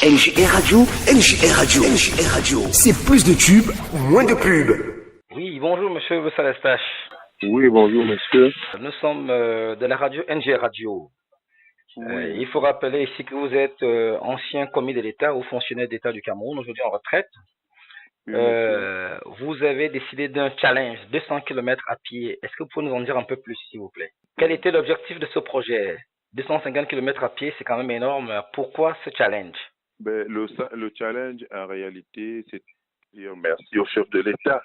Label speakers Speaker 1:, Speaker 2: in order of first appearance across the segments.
Speaker 1: NJR Radio, NJR Radio, NJR Radio. C'est plus de tubes, moins de pubs.
Speaker 2: Oui, bonjour monsieur Salestache.
Speaker 3: Oui, bonjour monsieur.
Speaker 2: Nous sommes de la radio NJR Radio.
Speaker 3: Oui.
Speaker 2: Il faut rappeler ici que vous êtes ancien commis de l'État ou fonctionnaire d'État du Cameroun, aujourd'hui en retraite. Vous avez décidé d'un challenge, 200 km à pied. Est-ce que vous pouvez nous en dire un peu plus, s'il vous plaît? Quel était l'objectif de ce projet? 250 km à pied, c'est quand même énorme. Pourquoi ce challenge?
Speaker 3: Le challenge, en réalité, c'est de dire merci au chef de l'État.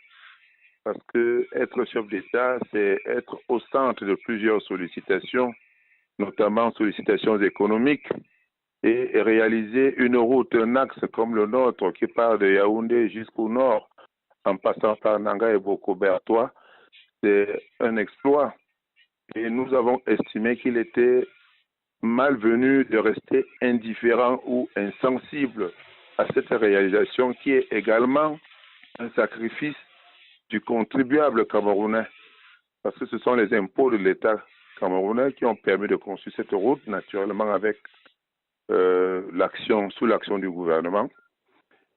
Speaker 3: Parce que être chef d'État, c'est être au centre de plusieurs sollicitations, notamment sollicitations économiques, et réaliser une route, un axe comme le nôtre qui part de Yaoundé jusqu'au nord, en passant par Nanga et Boko-Bertois, c'est un exploit. Et nous avons estimé qu'il était malvenu de rester indifférent ou insensible à cette réalisation qui est également un sacrifice du contribuable camerounais. Parce que ce sont les impôts de l'État camerounais qui ont permis de construire cette route, naturellement avec sous l'action du gouvernement.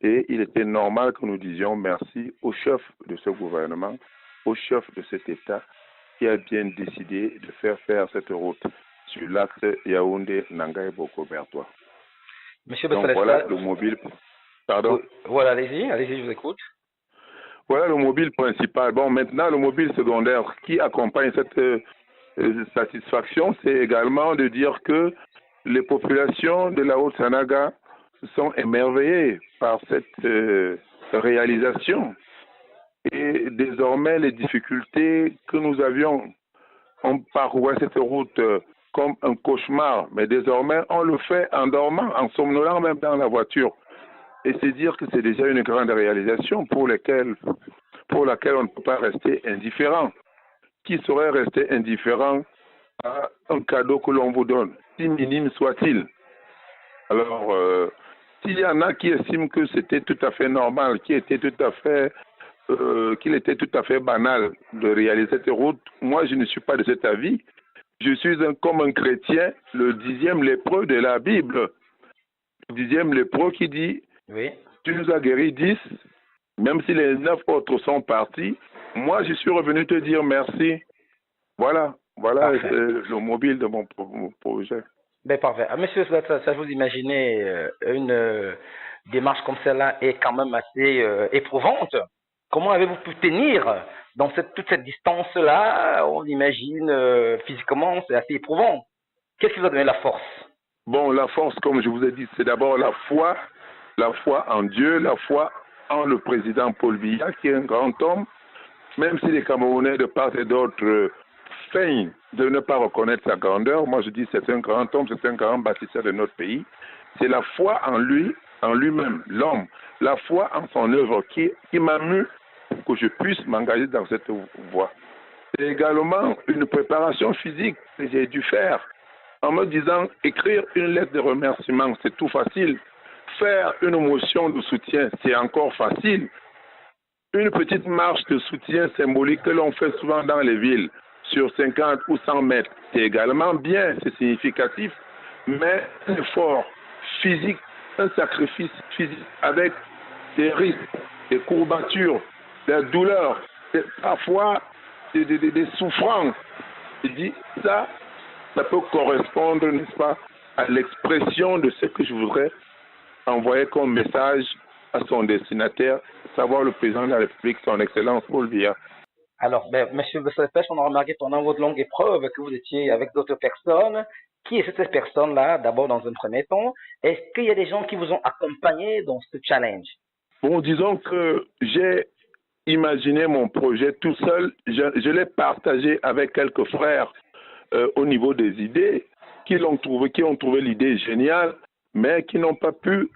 Speaker 3: Et il était normal que nous disions merci au chef de ce gouvernement, au chef de cet État qui a bien décidé de faire cette route sur l'axe Yaoundé-Nanga et Boko-Bertois.
Speaker 2: Monsieur
Speaker 3: Donc voilà le mobile. Pardon.
Speaker 2: Voilà, allez-y, je vous écoute.
Speaker 3: Voilà le mobile principal. Bon, maintenant, le mobile secondaire qui accompagne cette satisfaction, c'est également de dire que les populations de la Haute-Sanaga sont émerveillées par cette réalisation. Et désormais, les difficultés que nous avions, on parcourait cette route comme un cauchemar, mais désormais, on le fait en dormant, en somnolant même dans la voiture. Et c'est dire que c'est déjà une grande réalisation pour laquelle on ne peut pas rester indifférent. Qui saurait rester indifférent à un cadeau que l'on vous donne, si minime soit-il? Alors, s'il y en a qui estiment que c'était tout à fait normal, qu'il était tout à fait banal de réaliser cette route, moi je ne suis pas de cet avis. Je suis comme un chrétien, le 10e lépreux de la Bible. Le 10e lépreux qui dit,
Speaker 2: oui.
Speaker 3: Tu nous as guéri 10, même si les 9 autres sont partis, moi je suis revenu te dire merci. Voilà le mobile de mon projet.
Speaker 2: Ben, parfait. Monsieur, ça vous imaginez une démarche comme celle-là est quand même assez éprouvante. Comment avez-vous pu tenir dans toute cette distance-là? On imagine physiquement, c'est assez éprouvant. Qu'est-ce qui vous a donné la force?
Speaker 3: Bon, la force, comme je vous ai dit, c'est d'abord la foi en Dieu, la foi en le président Paul Biya, qui est un grand homme, même si les Camerounais de part et d'autre feignent de ne pas reconnaître sa grandeur. Moi, je dis c'est un grand homme, c'est un grand bâtisseur de notre pays. C'est la foi en lui-même, l'homme, la foi en son œuvre qui m'a mu pour que je puisse m'engager dans cette voie. C'est également une préparation physique que j'ai dû faire en me disant écrire une lettre de remerciement, c'est tout facile. Faire une motion de soutien, c'est encore facile. Une petite marche de soutien symbolique que l'on fait souvent dans les villes, sur 50 ou 100 mètres, c'est également bien, c'est significatif, mais un effort physique, un sacrifice physique avec des risques, des courbatures, des douleurs, parfois des souffrances. Je dis ça peut correspondre, n'est-ce pas, à l'expression de ce que je voudrais envoyer comme message à son destinataire, savoir le président de la République, son Excellence Paul Biya.
Speaker 2: Alors, monsieur Salestache, on a remarqué pendant votre longue épreuve que vous étiez avec d'autres personnes. Qui est cette personne-là, d'abord dans un premier temps? Est-ce qu'il y a des gens qui vous ont accompagné dans ce challenge?
Speaker 3: Bon, disons que j'ai imaginé mon projet tout seul. Je l'ai partagé avec quelques frères au niveau des idées qui ont trouvé l'idée géniale, mais qui n'ont pas pu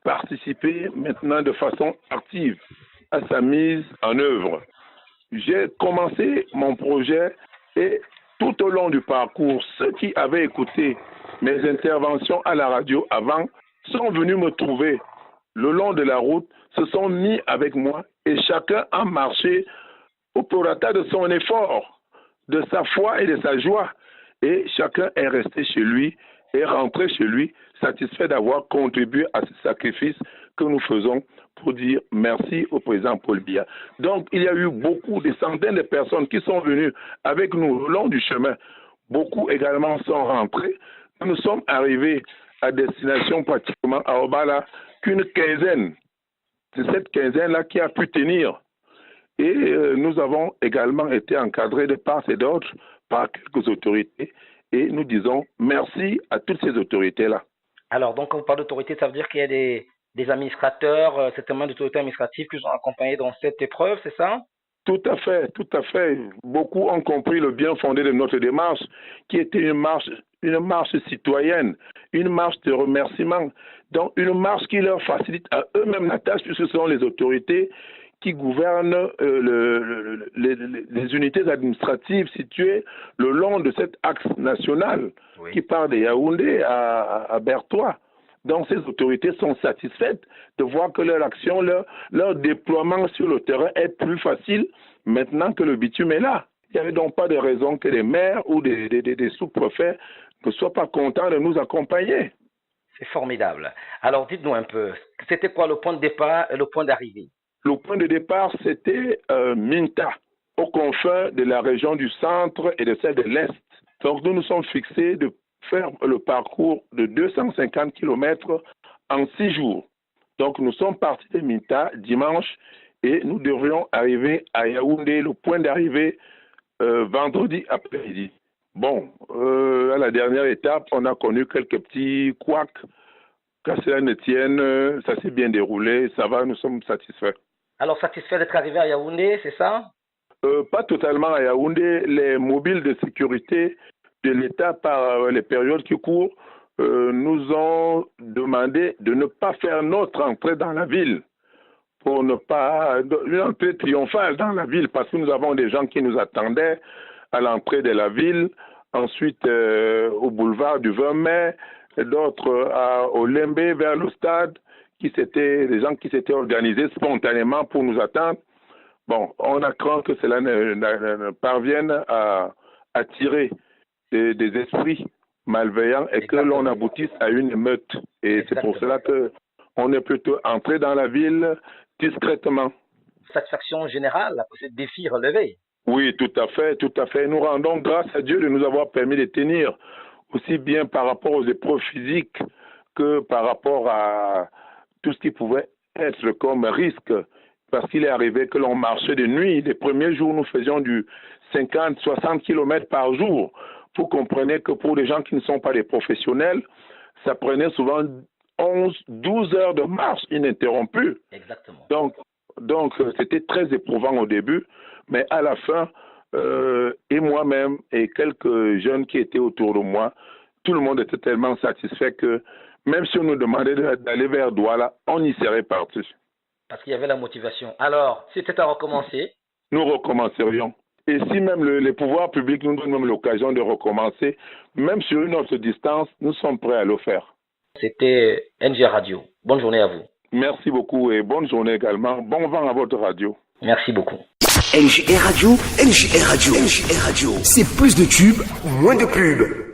Speaker 3: participer maintenant de façon active à sa mise en œuvre. J'ai commencé mon projet et tout au long du parcours, ceux qui avaient écouté mes interventions à la radio avant sont venus me trouver le long de la route, se sont mis avec moi et chacun a marché au prorata de son effort, de sa foi et de sa joie. Et chacun est resté chez lui et rentré chez lui satisfaits d'avoir contribué à ce sacrifice que nous faisons pour dire merci au président Paul Biya. Donc, il y a eu beaucoup, des centaines de personnes qui sont venues avec nous le long du chemin. Beaucoup également sont rentrés. Nous sommes arrivés à destination pratiquement à Obala qu'une quinzaine. C'est cette quinzaine-là qui a pu tenir. Et nous avons également été encadrés de part et d'autre par quelques autorités. Et nous disons merci à toutes ces autorités-là.
Speaker 2: Alors, donc, quand vous parlez d'autorité, ça veut dire qu'il y a des administrateurs, certainement d'autorités administratives qui nous ont accompagnés dans cette épreuve, c'est ça?
Speaker 3: Tout à fait, tout à fait. Beaucoup ont compris le bien fondé de notre démarche, qui était une marche citoyenne, une marche de remerciement, donc une marche qui leur facilite à eux-mêmes la tâche, puisque ce sont les autorités qui gouvernent les unités administratives situées le long de cet axe national qui part de Yaoundé à Bertois. Donc ces autorités sont satisfaites de voir que leur action, leur déploiement sur le terrain est plus facile maintenant que le bitume est là. Il n'y avait donc pas de raison que les maires ou des sous-préfets ne soient pas contents de nous accompagner.
Speaker 2: C'est formidable. Alors dites-nous un peu, c'était quoi le point de départ et le point d'arrivée?
Speaker 3: Le point de départ, c'était Minta, aux confins de la région du centre et de celle de l'Est. Donc nous nous sommes fixés de faire le parcours de 250 km en 6 jours. Donc nous sommes partis de Minta dimanche et nous devrions arriver à Yaoundé, le point d'arrivée vendredi après-midi. Bon, à la dernière étape, on a connu quelques petits couacs. Qu'à cela ne tienne, ça s'est bien déroulé, ça va, nous sommes satisfaits.
Speaker 2: Alors satisfait d'être arrivé à Yaoundé, c'est ça?
Speaker 3: Pas totalement à Yaoundé. Les mobiles de sécurité de l'État par les périodes qui courent nous ont demandé de ne pas faire notre entrée dans la ville, pour ne pas une entrée triomphale dans la ville, parce que nous avons des gens qui nous attendaient à l'entrée de la ville, ensuite au boulevard du 20 mai, d'autres au Lembe vers le stade, des gens qui s'étaient organisés spontanément pour nous attendre. Bon, on a craint que cela ne parvienne à attirer des esprits malveillants et que l'on aboutisse à une émeute. Et c'est pour cela qu'on est plutôt entré dans la ville discrètement.
Speaker 2: Satisfaction générale après ce défi relevé.
Speaker 3: Oui, tout à fait, tout à fait. Nous rendons grâce à Dieu de nous avoir permis de tenir, aussi bien par rapport aux épreuves physiques que par rapport à tout ce qui pouvait être comme risque. Parce qu'il est arrivé que l'on marchait de nuit. Les premiers jours, nous faisions du 50-60 km par jour. Vous comprenez que pour les gens qui ne sont pas des professionnels, ça prenait souvent 11-12 heures de marche ininterrompue.
Speaker 2: Exactement.
Speaker 3: Donc c'était très éprouvant au début, mais à la fin, et moi-même et quelques jeunes qui étaient autour de moi, tout le monde était tellement satisfait que même si on nous demandait d'aller vers Douala, on y serait parti.
Speaker 2: Parce qu'il y avait la motivation. Alors, si c'était à recommencer?
Speaker 3: Nous recommencerions. Et si même les pouvoirs publics nous donnent même l'occasion de recommencer, même sur une autre distance, nous sommes prêts à le faire.
Speaker 2: C'était NG Radio. Bonne journée à vous.
Speaker 3: Merci beaucoup et bonne journée également. Bon vent à votre radio.
Speaker 2: Merci beaucoup.
Speaker 1: NGR Radio, NGR Radio, NGR Radio. C'est plus de tubes, moins de pubs.